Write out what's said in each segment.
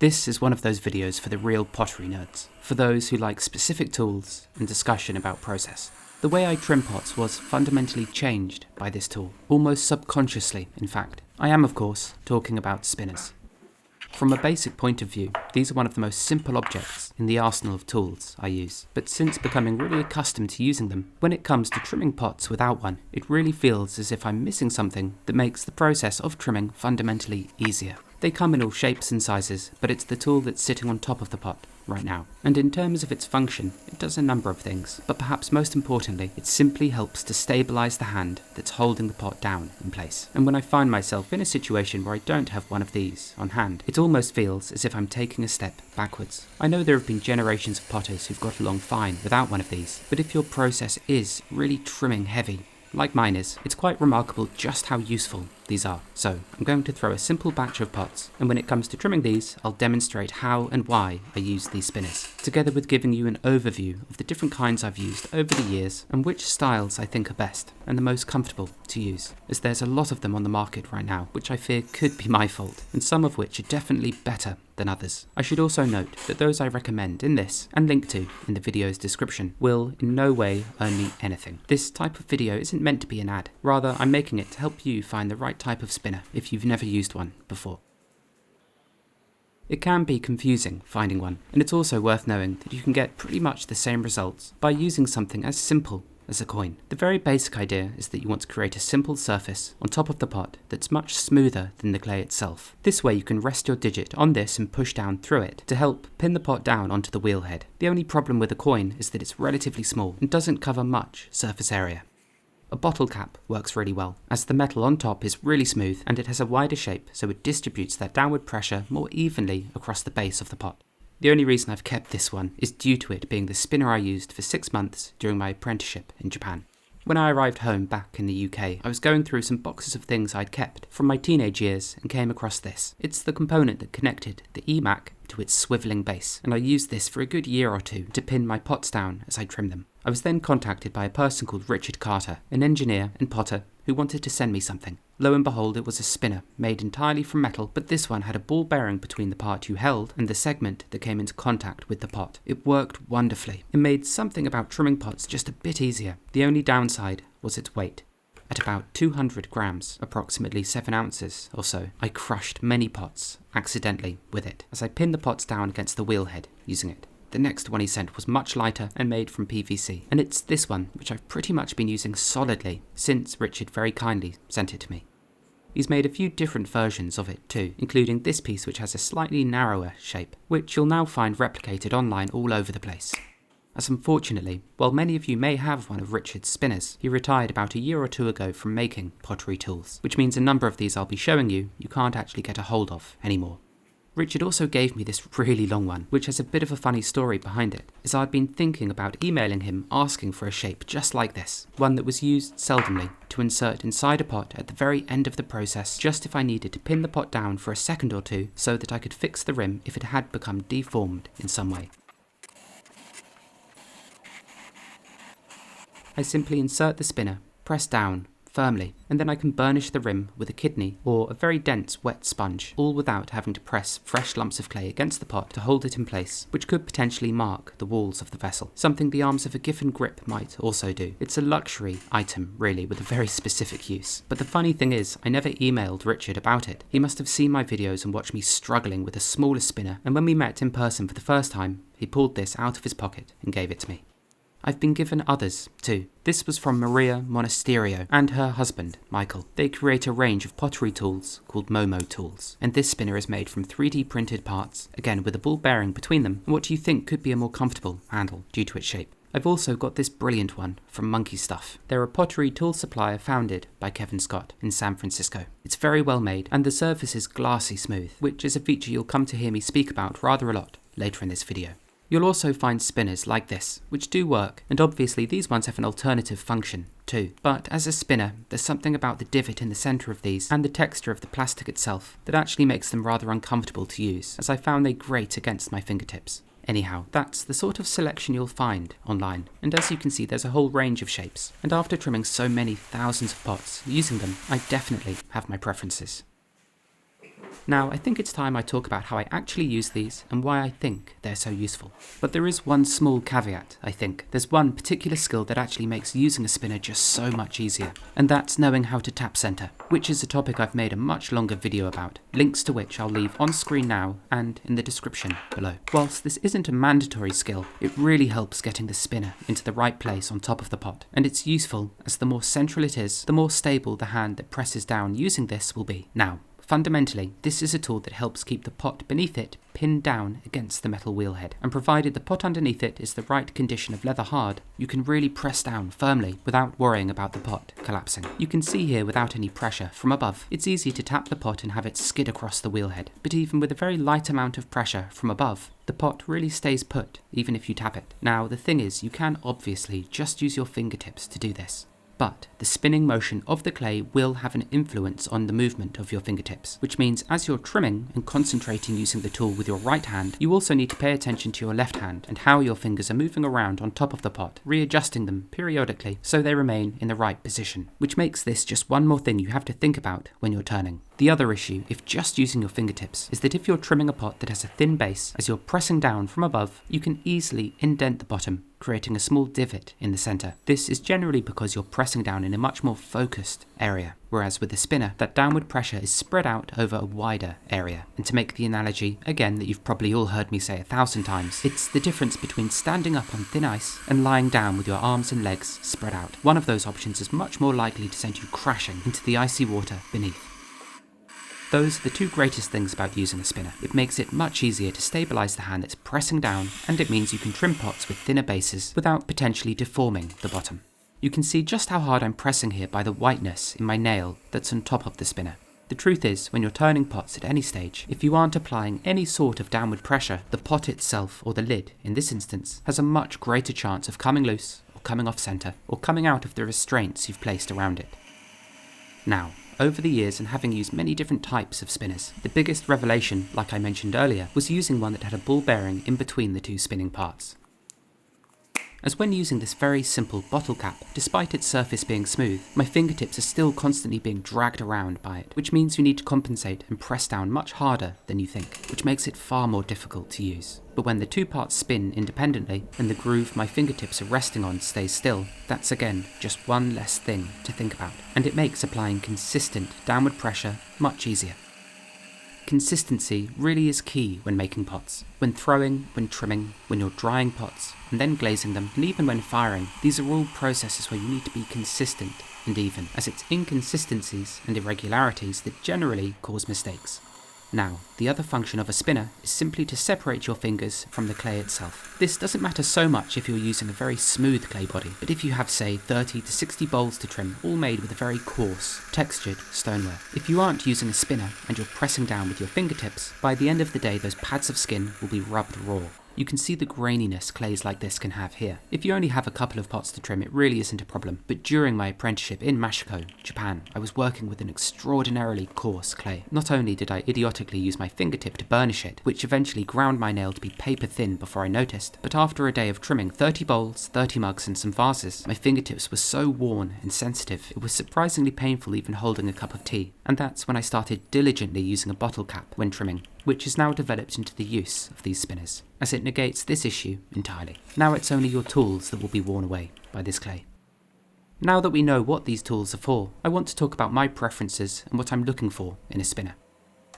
This is one of those videos for the real pottery nerds, for those who like specific tools and discussion about process. The way I trim pots was fundamentally changed by this tool, almost subconsciously in fact. I am of course talking about spinners. From a basic point of view, these are one of the most simple objects in the arsenal of tools I use, but since becoming really accustomed to using them, when it comes to trimming pots without one, it really feels as if I'm missing something that makes the process of trimming fundamentally easier. They come in all shapes and sizes, but it's the tool that's sitting on top of the pot right now. And in terms of its function, it does a number of things, but perhaps most importantly, it simply helps to stabilize the hand that's holding the pot down in place. And when I find myself in a situation where I don't have one of these on hand, it almost feels as if I'm taking a step backwards. I know there have been generations of potters who've got along fine without one of these, but if your process is really trimming heavy, like mine is, it's quite remarkable just how useful these are. So I'm going to throw a simple batch of pots, and when it comes to trimming these, I'll demonstrate how and why I use these spinners, together with giving you an overview of the different kinds I've used over the years and which styles I think are best and the most comfortable to use, as there's a lot of them on the market right now, which I fear could be my fault, and some of which are definitely better than others. I should also note that those I recommend in this, and link to in the video's description, will in no way earn me anything. This type of video isn't meant to be an ad, rather I'm making it to help you find the right type of spinner if you've never used one before. It can be confusing finding one, and it's also worth knowing that you can get pretty much the same results by using something as simple as a coin. The very basic idea is that you want to create a simple surface on top of the pot that's much smoother than the clay itself. This way you can rest your digit on this and push down through it to help pin the pot down onto the wheel head. The only problem with a coin is that it's relatively small and doesn't cover much surface area. A bottle cap works really well, as the metal on top is really smooth and it has a wider shape, so it distributes that downward pressure more evenly across the base of the pot. The only reason I've kept this one is due to it being the spinner I used for 6 months during my apprenticeship in Japan. When I arrived home back in the UK, I was going through some boxes of things I'd kept from my teenage years and came across this. It's the component that connected the eMac to its swivelling base, and I used this for a good year or two to pin my pots down as I trimmed them. I was then contacted by a person called Richard Carter, an engineer and potter who wanted to send me something. Lo and behold, it was a spinner made entirely from metal, but this one had a ball bearing between the part you held and the segment that came into contact with the pot. It worked wonderfully. It made something about trimming pots just a bit easier. The only downside was its weight. At about 200 grams, approximately 7 ounces or so, I crushed many pots accidentally with it as I pinned the pots down against the wheel head using it. The next one he sent was much lighter and made from PVC, and it's this one which I've pretty much been using solidly since Richard very kindly sent it to me. He's made a few different versions of it too, including this piece which has a slightly narrower shape, which you'll now find replicated online all over the place. As unfortunately, while many of you may have one of Richard's spinners, he retired about a year or two ago from making pottery tools, which means a number of these I'll be showing you can't actually get a hold of anymore. Richard also gave me this really long one, which has a bit of a funny story behind it, as I'd been thinking about emailing him asking for a shape just like this, one that was used seldomly to insert inside a pot at the very end of the process, just if I needed to pin the pot down for a second or two so that I could fix the rim if it had become deformed in some way. I simply insert the spinner, press down firmly, and then I can burnish the rim with a kidney or a very dense wet sponge, all without having to press fresh lumps of clay against the pot to hold it in place, which could potentially mark the walls of the vessel, something the arms of a Giffen grip might also do. It's a luxury item really, with a very specific use. But the funny thing is, I never emailed Richard about it. He must have seen my videos and watched me struggling with a smaller spinner, and when we met in person for the first time, he pulled this out of his pocket and gave it to me. I've been given others too. This was from Maria Monasterio and her husband, Michael. They create a range of pottery tools called Momo tools, and this spinner is made from 3D printed parts, again with a ball bearing between them, and what you think could be a more comfortable handle due to its shape. I've also got this brilliant one from Monkey Stuff. They're a pottery tool supplier founded by Kevin Scott in San Francisco. It's very well made, and the surface is glassy smooth, which is a feature you'll come to hear me speak about rather a lot later in this video. You'll also find spinners like this, which do work, and obviously these ones have an alternative function too. But as a spinner, there's something about the divot in the centre of these, and the texture of the plastic itself, that actually makes them rather uncomfortable to use, as I found they grate against my fingertips. Anyhow, that's the sort of selection you'll find online, and as you can see there's a whole range of shapes, and after trimming so many thousands of pots using them, I definitely have my preferences. Now, I think it's time I talk about how I actually use these and why I think they're so useful. But there is one small caveat, I think. There's one particular skill that actually makes using a spinner just so much easier, and that's knowing how to tap center, which is a topic I've made a much longer video about, links to which I'll leave on screen now and in the description below. Whilst this isn't a mandatory skill, it really helps getting the spinner into the right place on top of the pot, and it's useful as the more central it is, the more stable the hand that presses down using this will be. Now, fundamentally, this is a tool that helps keep the pot beneath it pinned down against the metal wheelhead, and provided the pot underneath it is the right condition of leather hard, you can really press down firmly without worrying about the pot collapsing. You can see here without any pressure from above. It's easy to tap the pot and have it skid across the wheelhead, but even with a very light amount of pressure from above, the pot really stays put even if you tap it. Now the thing is, you can obviously just use your fingertips to do this. But the spinning motion of the clay will have an influence on the movement of your fingertips, which means as you're trimming and concentrating using the tool with your right hand, you also need to pay attention to your left hand and how your fingers are moving around on top of the pot, readjusting them periodically so they remain in the right position, which makes this just one more thing you have to think about when you're turning. The other issue, if just using your fingertips, is that if you're trimming a pot that has a thin base, as you're pressing down from above, you can easily indent the bottom, creating a small divot in the center. This is generally because you're pressing down in a much more focused area, whereas with the spinner, that downward pressure is spread out over a wider area. And to make the analogy, again, that you've probably all heard me say 1,000 times, it's the difference between standing up on thin ice and lying down with your arms and legs spread out. One of those options is much more likely to send you crashing into the icy water beneath. Those are the two greatest things about using a spinner. It makes it much easier to stabilise the hand that's pressing down, and it means you can trim pots with thinner bases without potentially deforming the bottom. You can see just how hard I'm pressing here by the whiteness in my nail that's on top of the spinner. The truth is, when you're turning pots at any stage, if you aren't applying any sort of downward pressure, the pot itself, or the lid in this instance, has a much greater chance of coming loose, or coming off centre, or coming out of the restraints you've placed around it. Now, over the years and having used many different types of spinners, the biggest revelation, like I mentioned earlier, was using one that had a ball bearing in between the two spinning parts. As when using this very simple bottle cap, despite its surface being smooth, my fingertips are still constantly being dragged around by it, which means you need to compensate and press down much harder than you think, which makes it far more difficult to use. But when the two parts spin independently and the groove my fingertips are resting on stays still, that's again just one less thing to think about, and it makes applying consistent downward pressure much easier. Consistency really is key when making pots. When throwing, when trimming, when you're drying pots, and then glazing them, and even when firing, these are all processes where you need to be consistent and even, as it's inconsistencies and irregularities that generally cause mistakes. Now, the other function of a spinner is simply to separate your fingers from the clay itself. This doesn't matter so much if you're using a very smooth clay body, but if you have, say, 30 to 60 bowls to trim, all made with a very coarse, textured stoneware. If you aren't using a spinner and you're pressing down with your fingertips, by the end of the day those pads of skin will be rubbed raw. You can see the graininess clays like this can have here. If you only have a couple of pots to trim, it really isn't a problem, but during my apprenticeship in Mashiko, Japan, I was working with an extraordinarily coarse clay. Not only did I idiotically use my fingertip to burnish it, which eventually ground my nail to be paper thin before I noticed, but after a day of trimming 30 bowls, 30 mugs and some vases, my fingertips were so worn and sensitive, it was surprisingly painful even holding a cup of tea. And that's when I started diligently using a bottle cap when trimming, which has now developed into the use of these spinners, as it negates this issue entirely. Now it's only your tools that will be worn away by this clay. Now that we know what these tools are for, I want to talk about my preferences and what I'm looking for in a spinner.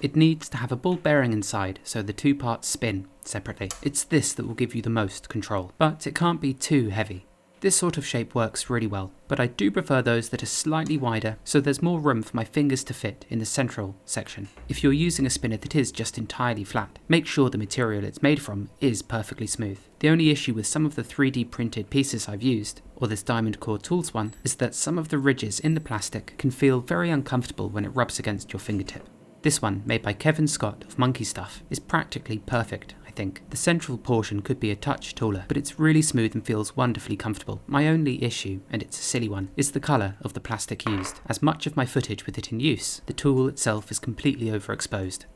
It needs to have a ball bearing inside so the two parts spin separately. It's this that will give you the most control, but it can't be too heavy. This sort of shape works really well, but I do prefer those that are slightly wider so there's more room for my fingers to fit in the central section. If you're using a spinner that is just entirely flat, make sure the material it's made from is perfectly smooth. The only issue with some of the 3D printed pieces I've used, or this Diamond Core Tools one, is that some of the ridges in the plastic can feel very uncomfortable when it rubs against your fingertip. This one, made by Kevin Scott of Monkey Stuff, is practically perfect. I think. The central portion could be a touch taller, but it's really smooth and feels wonderfully comfortable. My only issue, and it's a silly one, is the colour of the plastic used. As much of my footage with it in use, the tool itself is completely overexposed.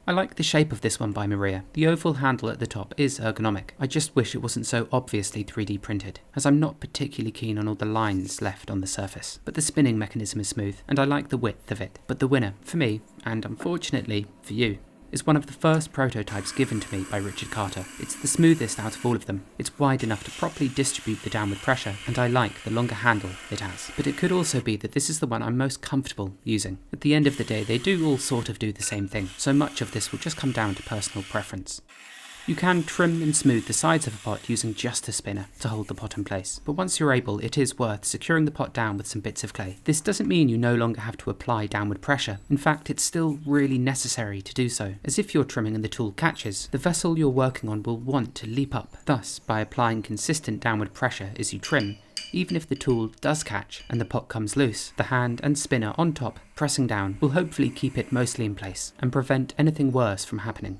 I like the shape of this one by Maria. The oval handle at the top is ergonomic. I just wish it wasn't so obviously 3D printed, as I'm not particularly keen on all the lines left on the surface. But the spinning mechanism is smooth, and I like the width of it. But the winner, for me, and unfortunately for you, is one of the first prototypes given to me by Richard Carter. It's the smoothest out of all of them. It's wide enough to properly distribute the downward pressure, and I like the longer handle it has. But it could also be that this is the one I'm most comfortable using. At the end of the day, they do all sort of do the same thing, so much of this will just come down to personal preference. You can trim and smooth the sides of a pot using just a spinner to hold the pot in place, but once you're able, it is worth securing the pot down with some bits of clay. This doesn't mean you no longer have to apply downward pressure. In fact, it's still really necessary to do so, as if you're trimming and the tool catches, the vessel you're working on will want to leap up. Thus, by applying consistent downward pressure as you trim, even if the tool does catch and the pot comes loose, the hand and spinner on top, pressing down, will hopefully keep it mostly in place and prevent anything worse from happening.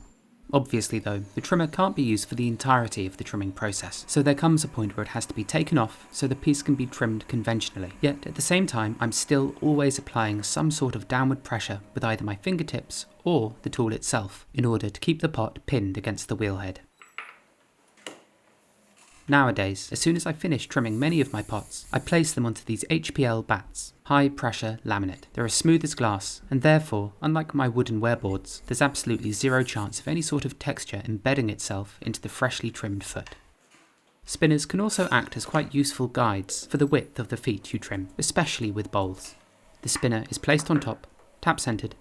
Obviously though, the trimmer can't be used for the entirety of the trimming process, so there comes a point where it has to be taken off so the piece can be trimmed conventionally. Yet at the same time, I'm still always applying some sort of downward pressure with either my fingertips or the tool itself in order to keep the pot pinned against the wheel head. Nowadays, as soon as I finish trimming many of my pots, I place them onto these HPL bats, high pressure laminate. They're as smooth as glass, and therefore, unlike my wooden wearboards, there's absolutely zero chance of any sort of texture embedding itself into the freshly trimmed foot. Spinners can also act as quite useful guides for the width of the feet you trim, especially with bowls. The spinner is placed on top, tap centered.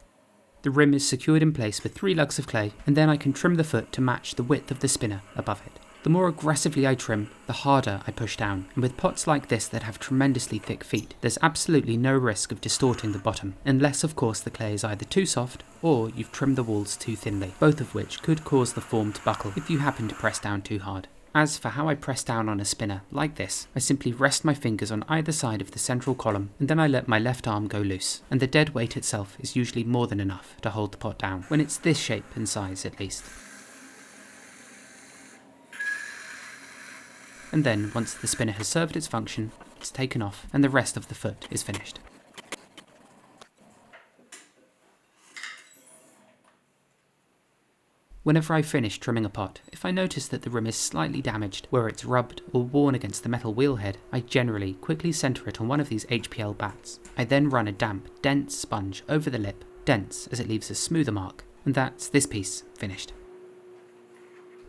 The rim is secured in place with 3 lugs of clay, and then I can trim the foot to match the width of the spinner above it. The more aggressively I trim, the harder I push down, and with pots like this that have tremendously thick feet, there's absolutely no risk of distorting the bottom, unless of course the clay is either too soft or you've trimmed the walls too thinly, both of which could cause the form to buckle if you happen to press down too hard. As for how I press down on a spinner, like this, I simply rest my fingers on either side of the central column, and then I let my left arm go loose, and the dead weight itself is usually more than enough to hold the pot down, when it's this shape and size at least. And then, once the spinner has served its function, it's taken off and the rest of the foot is finished. Whenever I finish trimming a pot, if I notice that the rim is slightly damaged where it's rubbed or worn against the metal wheel head, I generally quickly centre it on one of these HPL bats. I then run a damp, dense sponge over the lip, dense as it leaves a smoother mark, and that's this piece finished.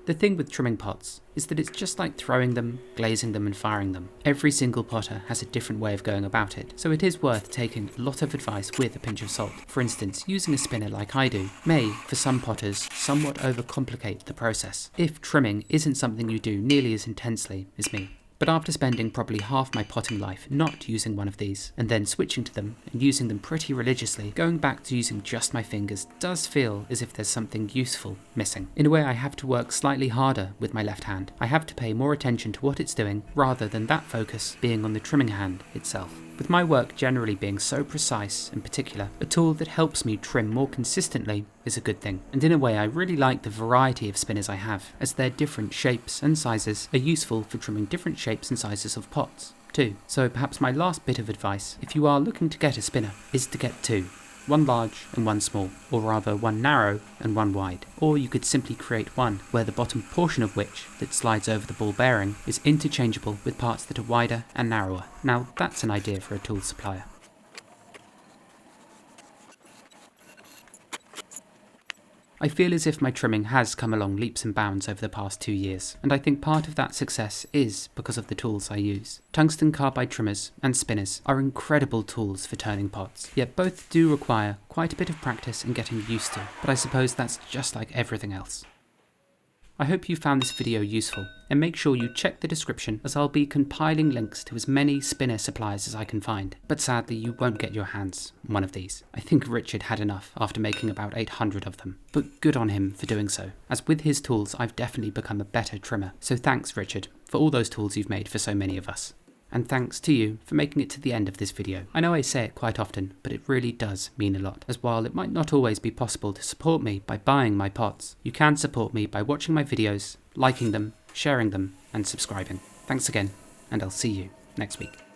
The thing with trimming pots is that it's just like throwing them, glazing them and firing them. Every single potter has a different way of going about it, so it is worth taking a lot of advice with a pinch of salt. For instance, using a spinner like I do may, for some potters, somewhat overcomplicate the process, if trimming isn't something you do nearly as intensely as me. But after spending probably half my potting life not using one of these, and then switching to them and using them pretty religiously, going back to using just my fingers does feel as if there's something useful missing. In a way, I have to work slightly harder with my left hand. I have to pay more attention to what it's doing, rather than that focus being on the trimming hand itself. With my work generally being so precise and particular, a tool that helps me trim more consistently is a good thing. And in a way, I really like the variety of spinners I have, as their different shapes and sizes are useful for trimming different shapes and sizes of pots too. So perhaps my last bit of advice, if you are looking to get a spinner, is to get 2. One large and one small, or rather one narrow and one wide. Or you could simply create one where the bottom portion of which, that slides over the ball bearing, is interchangeable with parts that are wider and narrower. Now that's an idea for a tool supplier. I feel as if my trimming has come along leaps and bounds over the past 2 years, and I think part of that success is because of the tools I use. Tungsten carbide trimmers and spinners are incredible tools for turning pots, yet both do require quite a bit of practice and getting used to, but I suppose that's just like everything else. I hope you found this video useful, and make sure you check the description as I'll be compiling links to as many spinner suppliers as I can find, but sadly you won't get your hands on one of these. I think Richard had enough after making about 800 of them, but good on him for doing so, as with his tools I've definitely become a better trimmer, so thanks Richard for all those tools you've made for so many of us. And thanks to you for making it to the end of this video. I know I say it quite often, but it really does mean a lot, as while it might not always be possible to support me by buying my pots, you can support me by watching my videos, liking them, sharing them, and subscribing. Thanks again, and I'll see you next week.